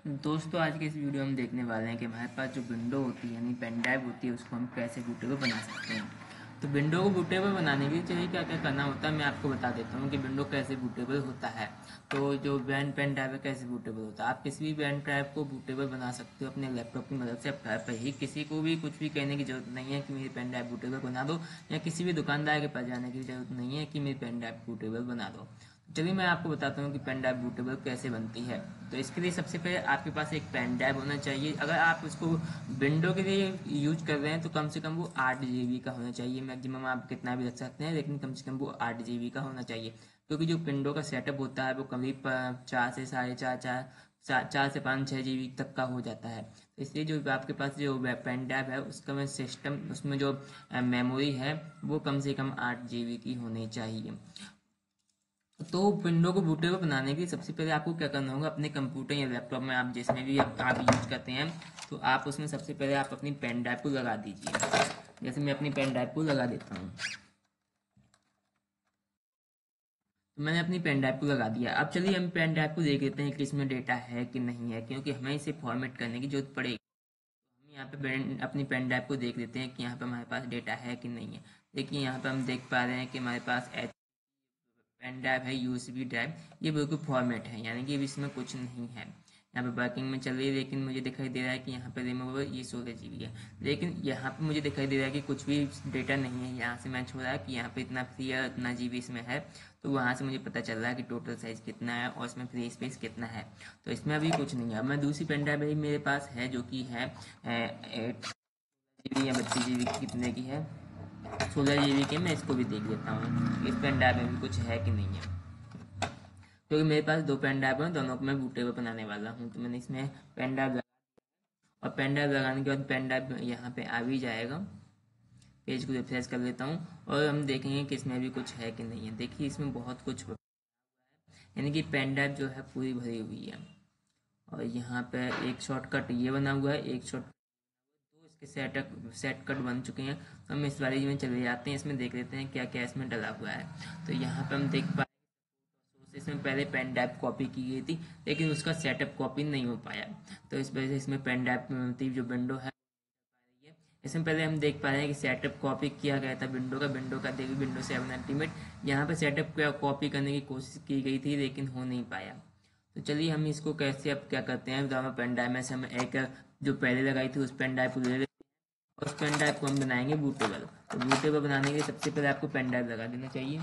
दोस्तों आज के इस वीडियो में हम देखने वाले हैं कि हमारे पास जो विंडो होती है यानी पेन ड्राइव होती है उसको हम कैसे बूटेबल बना सकते हैं। तो विंडो को बूटेबल बनाने के लिए चाहिए क्या क्या करना होता है, मैं आपको बता देता हूँ कि विंडो कैसे बूटेबल होता है। तो जो वैन पेन ड्राइव है कैसे बूटेबल होता है, आप किसी भी वैन ड्राइव को बूटेबल बना सकते हो अपने लैपटॉप की मदद से। आप घर पर ही किसी को भी कुछ भी कहने की जरूरत नहीं है कि मेरी पेन ड्राइव बूटेबल बना दो, या किसी भी दुकानदार के पास जाने की जरूरत नहीं है कि मेरी पेन ड्राइव बूटेबल बना दो। चलिए मैं आपको बताता हूँ कि पेन ड्राइव बूटेबल कैसे बनती है। तो इसके लिए सबसे पहले आपके पास एक पेन ड्राइव होना चाहिए। अगर आप उसको विंडो के लिए यूज कर रहे हैं तो कम से कम वो 8 GB का होना चाहिए। मैक्सिमम आप कितना भी रख सकते हैं, लेकिन कम से कम वो 8 GB का होना चाहिए, क्योंकि जो विंडो का सेटअप होता है वो करीब 4 से 5 6 GB तक का हो जाता है। तो इसलिए जो आपके पास जो पेन ड्राइव है उसका में सिस्टम उसमें जो मेमोरी है वो कम से कम 8 GB की होनी चाहिए। तो विंडो को बूटेबल बनाने के लिए सबसे पहले आपको क्या करना होगा, अपने कंप्यूटर या लैपटॉप में आप जिसमें भी आप यूज करते हैं, तो आप उसमें सबसे पहले आप अपनी पेन ड्राइव को लगा दीजिए। जैसे मैं अपनी पेन ड्राइव को लगा देता हूँ, तो मैंने अपनी पेन ड्राइव को लगा दिया। अब चलिए हम पेन ड्राइव को देख लेते हैं कि इसमें डेटा है कि नहीं है, क्योंकि हमें इसे फॉर्मेट करने की जरूरत पड़ेगी। हम यहाँ पे अपनी पेन ड्राइव को देख लेते हैं कि यहाँ पे हमारे पास डेटा है कि नहीं है। देखिए यहाँ पे हम देख पा रहे हैं कि हमारे पास पेन ड्राइव है, यूएसबी ड्राइव, ये बिल्कुल फॉर्मेट है, यानी कि इसमें कुछ नहीं है। यहाँ पे वर्किंग में चल रही है, लेकिन मुझे दिखाई दे रहा है कि यहाँ पे रिमूवेबल ये 16 GB है, लेकिन यहाँ पे मुझे दिखाई दे रहा है कि कुछ भी डेटा नहीं है। यहाँ से मैच हो रहा है कि यहाँ पे इतना फ्री है, इतना GB इसमें है, तो वहाँ से मुझे पता चल रहा है कि टोटल साइज कितना है और इसमें फ्री स्पेस कितना है। तो इसमें अभी कुछ नहीं है। अब मैं दूसरी पेन ड्राइव मेरे पास है जो कि है 8 GB या 32 GB कितने की है, 16 GB की। मैं इसको भी देख लेता हूँ इस पेन ड्राइव में भी कुछ है कि नहीं है, क्योंकि मेरे पास दो पेन ड्राइव हैं, दोनों को मैं बूटेबल बनाने वाला हूँ। तो मैंने इसमें पेन ड्राइव लगा, और पेन ड्राइव लगाने के बाद पेन ड्राइव यहाँ पे आ भी जाएगा। पेज को रिफ्रेश कर लेता हूँ और हम देखेंगे कि इसमें भी कुछ है कि नहीं है। देखिए इसमें बहुत कुछ, यानी कि पेन ड्राइव जो है पूरी भरी हुई है। और यहाँ पे एक शॉर्टकट ये बना हुआ है, एक शॉर्ट दो इसके सेटकट बन चुके हैं। तो हम इस वाले में चले जाते हैं, इसमें देख लेते हैं क्या क्या इसमें डला हुआ है। तो यहाँ पे हम देख पा, इसमें पहले पेन ड्राइव कॉपी की गई थी, लेकिन उसका सेटअप कॉपी नहीं हो पाया। तो इस वजह से इसमें पेन ड्राइव जो विंडो है, इसमें पहले हम देख पा रहे हैं कि सेटअप कॉपी किया गया था विंडो का देखिए विंडो 7 अल्टीमेट। यहाँ पे सेटअप कॉपी करने की कोशिश की गई थी, लेकिन हो नहीं पाया। तो चलिए हम इसको कैसे अब क्या करते हैं, दोनों पेन ड्राइव में से हम एक जो पहले लगाई थी उस पेन ड्राइव को ले लेते हैं और उस पेन ड्राइव को हम बनाएंगे बूटेबल। तो बूटेबल बनाने के लिए सबसे पहले आपको पेन ड्राइव लगा देना चाहिए।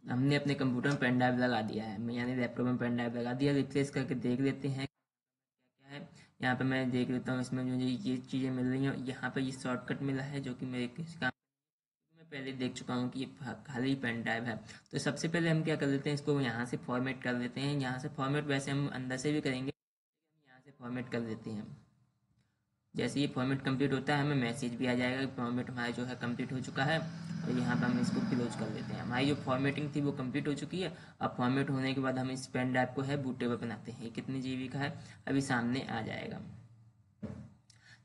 हमने अपने कंप्यूटर में पेन ड्राइव लगा दिया है, मैं यानी लैपटॉप में पेन ड्राइव लगा दिया। रिफ्रेश करके देख लेते हैं क्या है। यहाँ पे मैं देख लेता हूँ, इसमें मुझे ये चीज़ें मिल रही हैं। यहाँ पे ये शॉर्टकट मिला है जो कि मेरे किसी काम मैं पहले देख चुका हूँ कि ये खाली पेन ड्राइव है। तो सबसे पहले हम क्या कर लेते हैं, इसको यहाँ से फॉर्मेट कर लेते हैं। यहाँ से फॉर्मेट वैसे हम अंदर से भी करेंगे, हम यहाँ से फॉर्मेट कर लेते हैं। जैसे ये फॉर्मेट कंप्लीट होता है हमें मैसेज भी आ जाएगा कि फॉर्मेट हमारा जो है कंप्लीट हो चुका है। और यहाँ पे हम इसको क्लोज कर लेते हैं। हमारी जो फॉर्मेटिंग थी वो कंप्लीट हो चुकी है। अब फॉर्मेट होने के बाद हम इस पेन ड्राइव को है बूटेबल बनाते हैं। कितनी GB का है अभी सामने आ जाएगा।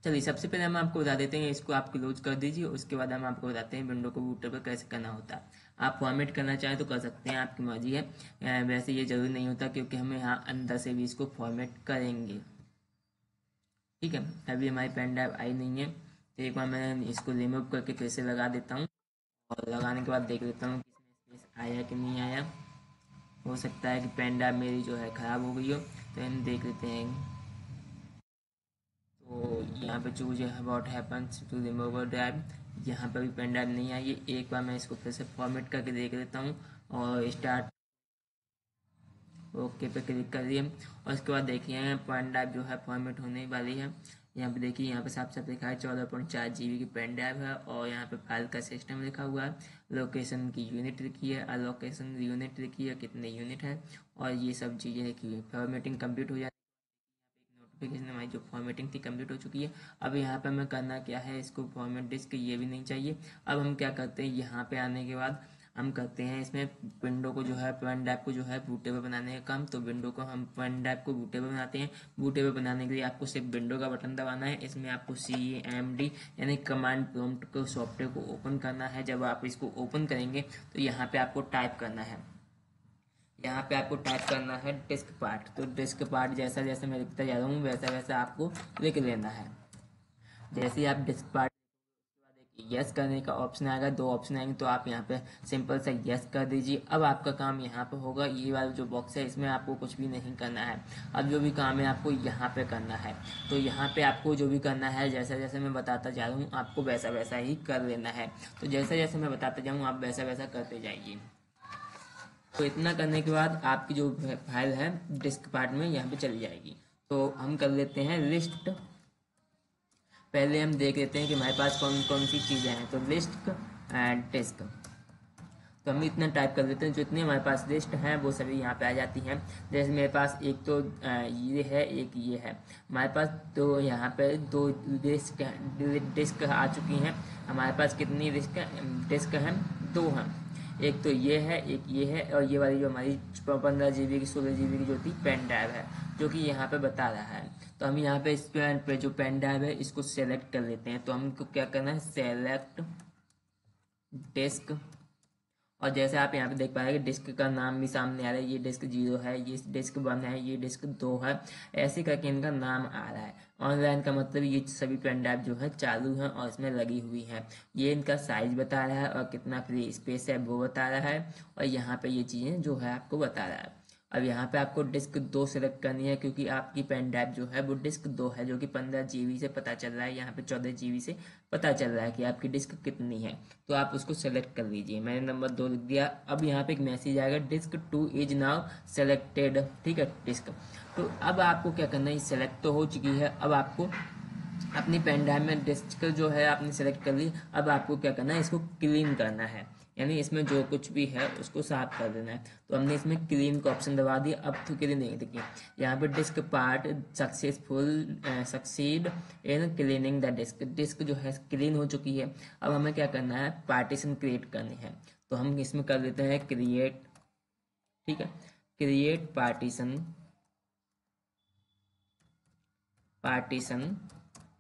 चलिए सबसे पहले हम आपको बता देते हैं, इसको आप क्लोज कर दीजिए। उसके बाद हम आपको बताते हैं विंडो को बूटेबल कैसे करना होता है। आप फॉर्मेट करना चाहें तो कर सकते हैं, आपकी मर्जी है। वैसे ये जरूरी नहीं होता, क्योंकि हम यहाँ अंदर से भी इसको फॉर्मेट करेंगे। ठीक है, अभी हमारी पेन ड्राइव आई नहीं है, तो एक बार मैं इसको रिमूव करके फिर से लगा देता हूँ। और लगाने के बाद देख लेता हूँ कि इसमें स्पेस आया कि नहीं आया। हो सकता है कि पेन ड्राइव मेरी जो है ख़राब हो गई हो, तो हम देख लेते हैं। तो यहाँ पे choose what happens to remove drive, यहाँ पे भी पेन ड्राइव नहीं आई है। एक बार मैं इसको फिर से फॉर्मेट करके देख लेता हूँ और स्टार्ट ओके पे क्लिक कर दिए। और उसके बाद देखिए पेन ड्राइव जो है फॉर्मेट होने वाली है। यहाँ पे देखिए, यहाँ पे साफ साफ लिखा है 14.4 GB की पेन ड्राइव है, और यहाँ पे फाइल का सिस्टम लिखा हुआ है, लोकेशन की यूनिट लिखी है, अलोकेशन यूनिट लिखी है, कितने यूनिट है, और ये सब चीज़ें लिखी हुई है। फॉर्मेटिंग कंप्लीट हो जाती है, नोटिफिकेशन हमारी जो फॉर्मेटिंग थी कंप्लीट हो चुकी है। अब यहाँ पे हमें करना क्या है, इसको फॉर्मेट डिस्क ये भी नहीं चाहिए। अब हम क्या करते हैं, यहाँ पे आने के बाद हम करते हैं इसमें विंडो को जो है पेन ड्राइव को जो है बूटेबल बनाने का काम। तो विंडो को हम पेन ड्राइव को बूटेबल बनाते हैं। बूटेबल बनाने के लिए आपको सिर्फ विंडो का बटन दबाना है। इसमें आपको CMD यानी कमांड प्रॉम्प्ट को सॉफ्टवेयर को ओपन करना है। जब आप इसको ओपन करेंगे तो यहाँ पे आपको टाइप करना है यहाँ पे आपको टाइप करना है डिस्क पार्ट। तो डिस्क पार्ट जैसा जैसे मैं लिखता जा रहा हूँ वैसा वैसा आपको लिख लेना है। जैसे ही आप डिस्क पार्ट यस करने का ऑप्शन आएगा, दो ऑप्शन आएंगे, तो आप यहाँ पे सिंपल सा यस कर दीजिए। अब आपका काम यहाँ पे होगा, ये वाला जो बॉक्स है इसमें आपको कुछ भी नहीं करना है। अब जो भी काम है आपको यहाँ पे करना है। तो यहाँ पे आपको जो भी करना है जैसा जैसे मैं बताता जा रहा हूँ आपको वैसा वैसा ही कर लेना है। तो जैसा जैसे मैं बताता जाऊँ आप वैसा वैसा करते जाइए। तो इतना करने के बाद आपकी जो फाइल है डिस्क पार्ट में यहाँ पे चली जाएगी। तो हम कर लेते हैं लिस्ट। पहले हम देख लेते हैं कि हमारे पास कौन कौन सी चीज़ें हैं। तो लिस्ट एंड डिस्क, तो हम इतना टाइप कर देते हैं। जितनी हमारे पास लिस्ट है वो सभी यहाँ पे आ जाती हैं। जैसे मेरे पास एक तो ये है, एक ये है, हमारे पास तो यहाँ पे दो डिस्क आ चुकी हैं। हमारे पास कितनी डिस्क हैं? दो हैं। एक तो ये है, एक ये है, और ये वाली जो हमारी 15 GB की 16 GB की जो थी पेन ड्राइव है, जो कि यहाँ पे बता रहा है। तो हम यहाँ पे इस पे जो पेन ड्राइव है इसको सेलेक्ट कर लेते हैं। तो हमको क्या करना है, सेलेक्ट डिस्क। और जैसे आप यहाँ पे देख पा रहे हैं डिस्क का नाम भी सामने आ रहा है, ये डिस्क 0 है, ये डिस्क 1 है, ये डिस्क 2 है, ऐसे करके इनका नाम आ रहा है। ऑनलाइन का मतलब ये सभी पेन ड्राइव जो है चालू हैं और इसमें लगी हुई हैं। ये इनका साइज बता रहा है और कितना फ्री स्पेस है वो बता रहा है, और यहाँ पे ये चीज़ें जो है आपको बता रहा है। अब यहाँ पे आपको डिस्क 2 सेलेक्ट करनी है, क्योंकि आपकी पेन ड्राइव जो है वो डिस्क 2 है, जो कि 15 GB से पता चल रहा है, यहाँ पे 14 GB से पता चल रहा है कि आपकी डिस्क कितनी है। तो आप उसको सेलेक्ट कर लीजिए। मैंने नंबर 2 लिख दिया। अब यहाँ पे एक मैसेज आएगा, डिस्क 2 इज नाउ सेलेक्टेड। ठीक है, डिस्क। तो अब आपको क्या करना है, सेलेक्ट तो हो चुकी है। अब आपको अपनी पेन ड्राइव में डिस्क जो है आपने सेलेक्ट कर ली। अब आपको क्या करना है, इसको क्लीन करना है, यानी इसमें जो कुछ भी है उसको साफ कर देना है। तो हमने इसमें क्लीन का ऑप्शन दबा दिया। अब तो क्लीन नहीं, देखिए यहाँ पे disk part succeed in cleaning the disk. Disk जो है क्लीन हो चुकी है। अब हमें क्या करना है, पार्टीशन क्रिएट करनी है। तो हम इसमें कर देते हैं क्रिएट। ठीक है, क्रिएट पार्टीशन।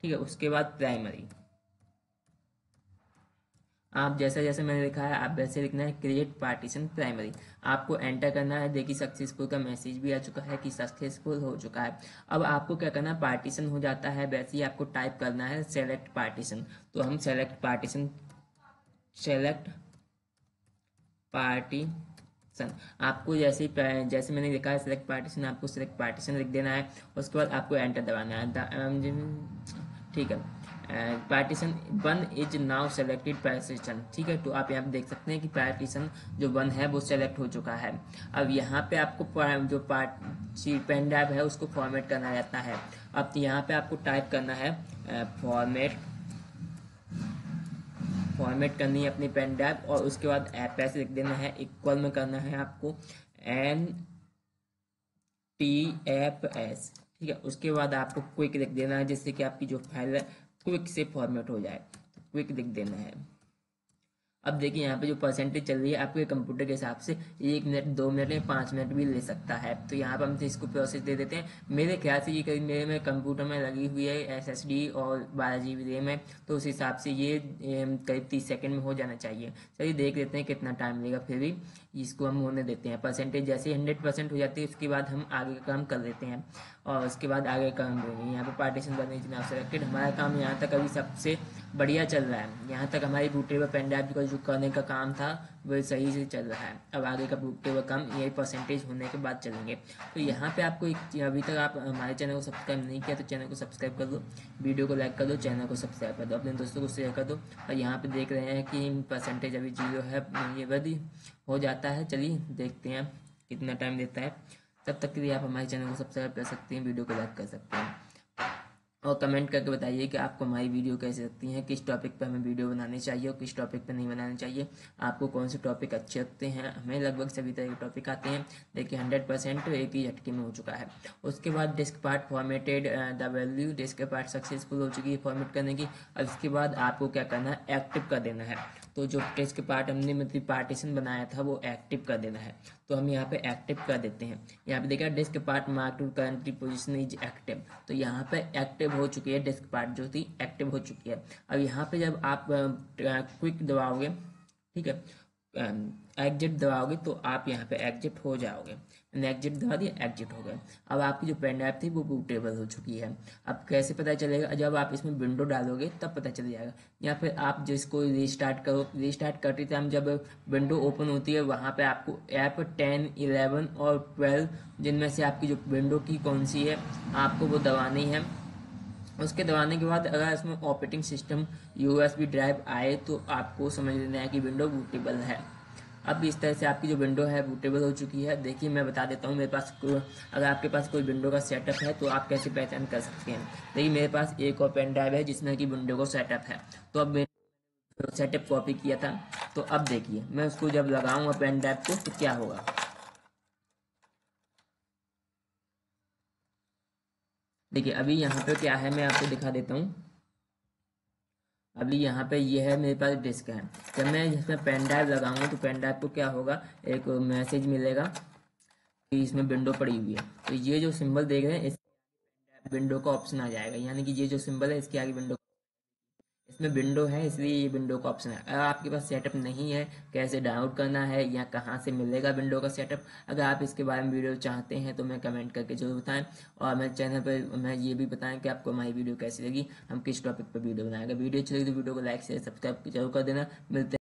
ठीक है, उसके बाद प्राइमरी। आप जैसा जैसे मैंने लिखा है आप वैसे लिखना है, क्रिएट पार्टीशन प्राइमरी। आपको एंटर करना है। देखिए सक्सेसफुल का मैसेज भी आ चुका है कि सक्सेसफुल हो चुका है। अब आपको क्या करना है, पार्टीशन हो जाता है वैसे ही आपको टाइप करना है सेलेक्ट पार्टीशन। तो हम सेलेक्ट पार्टीशन आपको जैसे मैंने लिखा है सेलेक्ट पार्टीशन, आपको सेलेक्ट पार्टीशन लिख देना है। उसके बाद आपको एंटर दबाना है। ठीक है, partition 1 is now selected partition. ठीक है, तो आप यहाँ पे देख सकते हैं कि पार्टीशन जो 1 है वो सेलेक्ट हो चुका है। अब यहाँ पे आपको जो पेन ड्राइव है उसको फॉर्मेट करना रहता है। अब यहाँ पे आपको टाइप करना है फॉर्मेट करनी है अपनी पेन ड्राइव, और उसके बाद एफ लिख देना है, इक्वल में करना है आपको NTFS। ठीक है, उसके बाद आपको क्विक लिख देना है, जिससे कि आपकी जो फाइल है क्विक से फॉर्मेट हो जाए। तो क्विक लिख देना है। अब देखिए यहाँ पे जो परसेंटेज चल रही है आपके कंप्यूटर के हिसाब से 1 मिनट 2 मिनट या 5 मिनट भी ले सकता है। तो यहाँ पर हम इसको प्रोसेस दे देते हैं। मेरे ख्याल से ये करीब मेरे में कंप्यूटर में लगी हुई है SSD और 12 GB रैम है, तो उस हिसाब से ये करीब 30 सेकंड में हो जाना चाहिए। चलिए देख लेते हैं कितना टाइम लेगा, फिर भी इसको हम होने देते हैं। परसेंटेज जैसे 100% हो जाती है उसके बाद हम आगे का काम कर लेते हैं, और उसके बाद आगे का काम करेंगे। यहाँ पे पार्टीशन बनने के नाम सेलेक्टेड, हमारा काम यहाँ तक अभी सबसे बढ़िया चल रहा है। यहाँ तक हमारी बूटेबल पेन ड्राइव का जो करने का काम था वो सही से चल रहा है। अब आगे का बूटेबल काम ये परसेंटेज होने के बाद चलेंगे। तो यहाँ पे आपको अभी तक आप हमारे चैनल को सब्सक्राइब नहीं किया तो चैनल को सब्सक्राइब कर दो, वीडियो को लाइक कर दो, चैनल को सब्सक्राइब कर दो, अपने दोस्तों को शेयर कर दो। और यहाँ पे देख रहे हैं कि परसेंटेज अभी 0 है, ये वधी हो जाता है। चलिए देखते हैं कितना टाइम देता है। तब तक के लिए आप हमारे चैनल को सब्सक्राइब कर सकते हैं, वीडियो को लाइक कर सकते हैं, और कमेंट करके बताइए कि आपको हमारी वीडियो कैसे लगती है, किस टॉपिक पर हमें वीडियो बनानी चाहिए और किस टॉपिक पर नहीं बनानी चाहिए। आपको कौन से टॉपिक अच्छे लगते हैं। हमें लगभग सभी तरह के टॉपिक आते हैं। देखिए 100% एक ही झटके में हो चुका है। उसके बाद disk part formatted the value, disk part successful हो चुकी है फॉर्मेट करने की। अब इसके बाद आपको क्या करना है, एक्टिव कर देना है। तो जो डिस्क पार्ट हमने मतलब पार्टीशन बनाया था वो एक्टिव कर देना है। तो हम यहाँ पे एक्टिव कर देते हैं। यहाँ पे देखा disk part mark to currently position is active. तो यहाँ पे एक्टिव हो चुकी है, डिस्क पार्ट जो थी एक्टिव हो चुकी है। अब यहाँ पे जब आप क्विक दबाओगे, ठीक है, एग्जिट दबाओगे तो आप यहाँ पे एग्जिट हो जाओगे। मैंने एग्जिट दबा दिया, एग्जिट हो गए। अब आपकी जो पेन ड्राइव थी वो बूटेबल हो चुकी है। अब कैसे पता चलेगा? जब आप इसमें विंडो डालोगे तब पता चल जाएगा। या फिर आप जिसको रिस्टार्ट करो, रिस्टार्ट करते टाइम जब विंडो ओपन होती है वहाँ पे आपको ऐप 10, 11 और 12 जिनमें से आपकी जो विंडो की कौन सी है आपको वो दबानी है। उसके दबाने के बाद अगर इसमें ऑपरेटिंग सिस्टम यूएसबी ड्राइव आए तो आपको समझ लेना है कि विंडो बूटेबल है। अब इस तरह से आपकी जो विंडो है बूटेबल हो चुकी है। देखिए मैं बता देता हूँ, मेरे पास अगर आपके पास कोई विंडो का सेटअप है तो आप कैसे पहचान कर सकते हैं। देखिए मेरे पास एक और पेन ड्राइव है जिसमें कि विंडो का सेटअप है। तो अब मैंने सेटअप कॉपी किया था, तो अब देखिए मैं उसको जब लगाऊंगा पेन ड्राइव को तो क्या होगा। देखिए अभी यहाँ पे क्या है मैं आपको दिखा देता हूँ। अभी यहाँ पे ये है मेरे पास डिस्क है। जब मैं इसमें पेन ड्राइव लगाऊंगा तो पेन ड्राइव को क्या होगा, एक मैसेज मिलेगा कि इसमें विंडो पड़ी हुई है। तो ये जो सिंबल देख रहे हैं इस विंडो का ऑप्शन आ जाएगा, यानी कि ये जो सिंबल है इसके आगे विंडो, इसमें विंडो है इसलिए ये विंडो का ऑप्शन है। अगर आपके पास सेटअप नहीं है, कैसे डाउनलोड करना है या कहाँ से मिलेगा विंडो का सेटअप, अगर आप इसके बारे में वीडियो चाहते हैं तो मैं कमेंट करके जरूर बताएं। और मेरे चैनल पर मैं ये भी बताएं कि आपको हमारी वीडियो कैसी लगी, हम किस टॉपिक पर वीडियो बनाएंगे। वीडियो अच्छी लगी तो वीडियो को लाइक शेयर सब्सक्राइब जरूर कर देना। मिलते